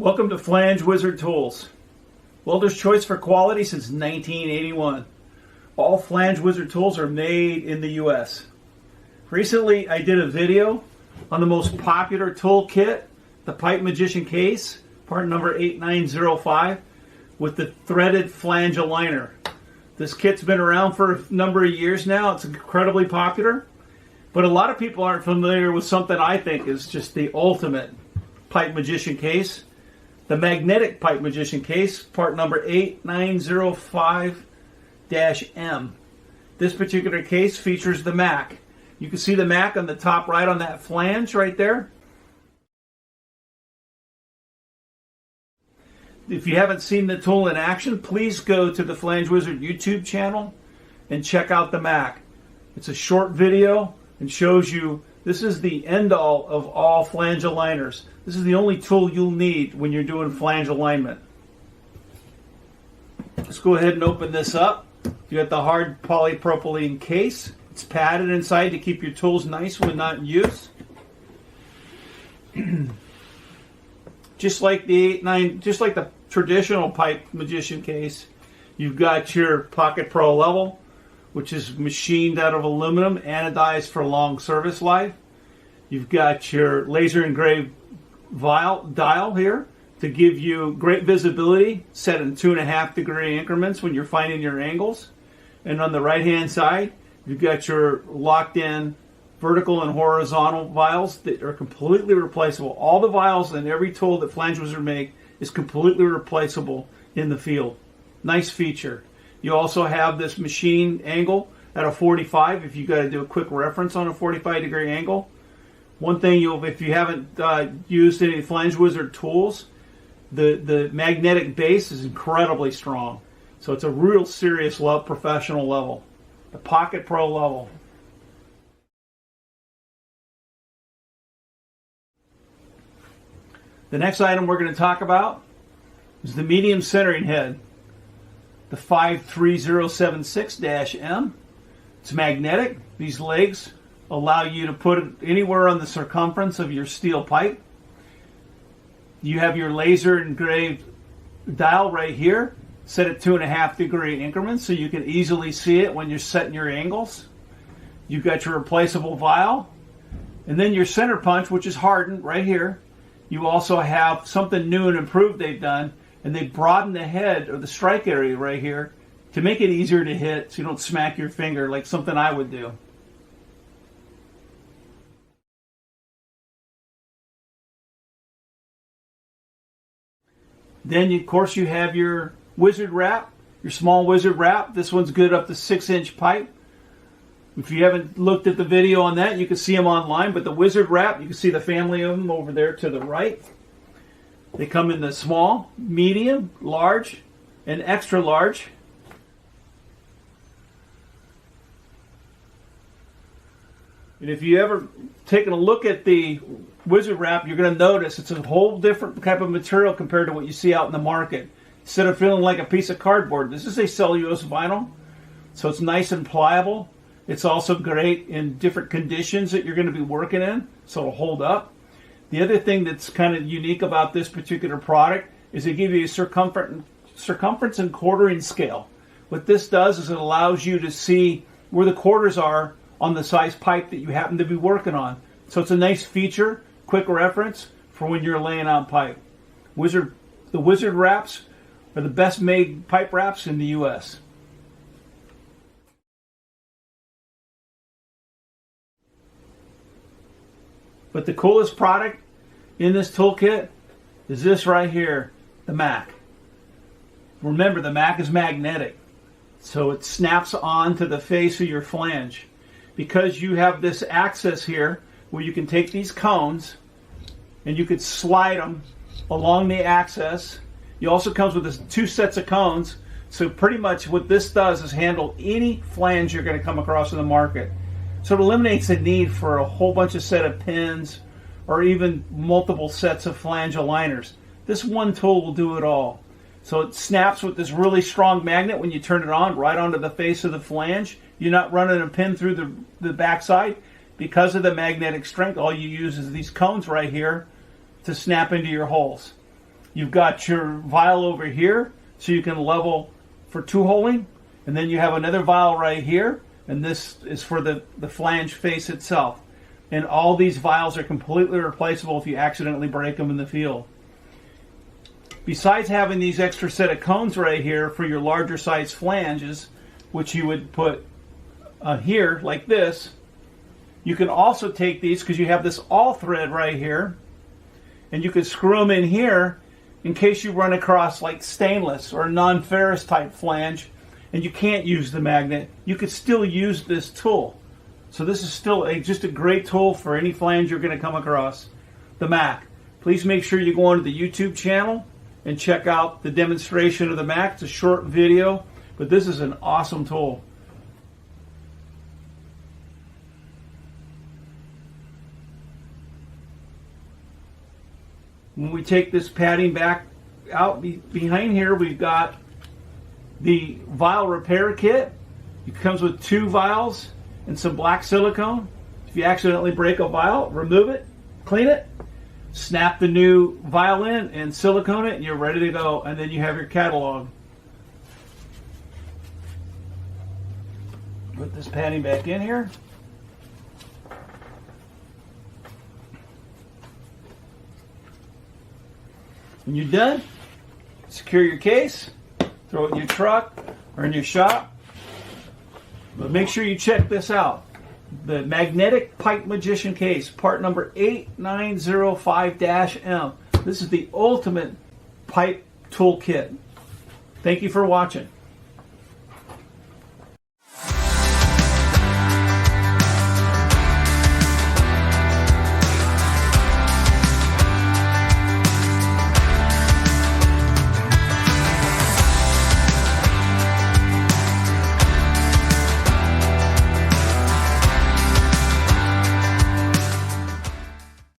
Welcome to Flange Wizard Tools. Welder's choice for quality since 1981. All Flange Wizard tools are made in the US. Recently I did a video on the most popular tool kit, the Pipe Magician case, part number 8905, with the threaded flange aligner. This kit's been around for a number of years now. It's incredibly popular, but a lot of people aren't familiar with something I think is just the ultimate Pipe Magician case. The magnetic Pipe Magician case, part number 8905-M. This particular case features the Mac. You can see the Mac on the top right on that flange right there. If you haven't seen the tool in action, please go to the Flange Wizard YouTube channel and check out the Mac. It's a short video and shows you this is the end-all of all flange aligners. This is the only tool you'll need when you're doing flange alignment. Let's go ahead and open this up. You got the hard polypropylene case. It's padded inside to keep your tools nice when not in use. Just like the traditional Pipe Magician case, you've got your Pocket Pro level, which is machined out of aluminum, anodized for long service life. You've got your laser engraved dial here to give you great visibility, set in 2.5 degree increments when you're finding your angles. And on the right hand side, you've got your locked in vertical and horizontal vials that are completely replaceable. All the vials in every tool that Flange Wizard make is completely replaceable in the field. Nice feature. You also have this machine angle at a 45 if you got to do a quick reference on a 45 degree angle. One thing, if you haven't used any Flange Wizard tools, the magnetic base is incredibly strong. So it's a real serious professional level. The Pocket Pro level. The next item we're going to talk about is the medium centering head. The 53076-M. It's magnetic. These legs allow you to put it anywhere on the circumference of your steel pipe. You have your laser engraved dial right here, set at 2.5 degree increments so you can easily see it when you're setting your angles. You've got your replaceable vial, and then your center punch, which is hardened right here. You also have something new and improved they've done, and they broaden the head or the strike area right here to make it easier to hit so you don't smack your finger like something I would do. Then, of course, you have your wizard wrap, your small wizard wrap. This one's good up to 6-inch pipe. If you haven't looked at the video on that, you can see them online. But the wizard wrap, you can see the family of them over there to the right. They come in the small, medium, large, and extra large. And if you ever taken a look at the wizard wrap, you're going to notice it's a whole different type of material compared to what you see out in the market. Instead of feeling like a piece of cardboard, this is a cellulose vinyl, so it's nice and pliable. It's also great in different conditions that you're going to be working in, so it'll hold up. The other thing that's kind of unique about this particular product is they give you a circumference and quartering scale. What this does is it allows you to see where the quarters are on the size pipe that you happen to be working on. So it's a nice feature, quick reference for when you're laying out pipe. The wizard wraps are the best made pipe wraps in the US. But the coolest product in this toolkit is this right here, the Mac. Remember, the Mac is magnetic, so it snaps onto the face of your flange. Because you have this access here where you can take these cones and you could slide them along the axis. It also comes with 2 sets of cones, so pretty much what this does is handle any flange you're going to come across in the market. So it eliminates the need for a whole bunch of set of pins or even multiple sets of flange aligners. This one tool will do it all. So it snaps with this really strong magnet when you turn it on, right onto the face of the flange. You're not running a pin through the backside. Because of the magnetic strength, all you use is these cones right here to snap into your holes. You've got your vial over here, so you can level for two-holing. And then you have another vial right here, and this is for the flange face itself. And all these vials are completely replaceable if you accidentally break them in the field. Besides having these extra set of cones right here for your larger size flanges, which you would put here like this, you can also take these, because you have this all thread right here, and you can screw them in here in case you run across like stainless or non-ferrous type flange and you can't use the magnet. You could still use this tool. So this is still just a great tool for any flange you're going to come across. The Mac. Please make sure you go onto the YouTube channel and check out the demonstration of the Mac. It's a short video, but this is an awesome tool. When we take this padding back out behind here, we've got the vial repair kit. It comes with 2 vials and some black silicone. If you accidentally break a vial, remove it, clean it, snap the new vial in and silicone it, and you're ready to go. And then you have your catalog. Put this padding back in here. When you're done, secure your case, throw it in your truck or in your shop. But make sure you check this out. The Magnetic Pipe Magician Case, part number 8905-M. This is the ultimate pipe tool kit. Thank you for watching.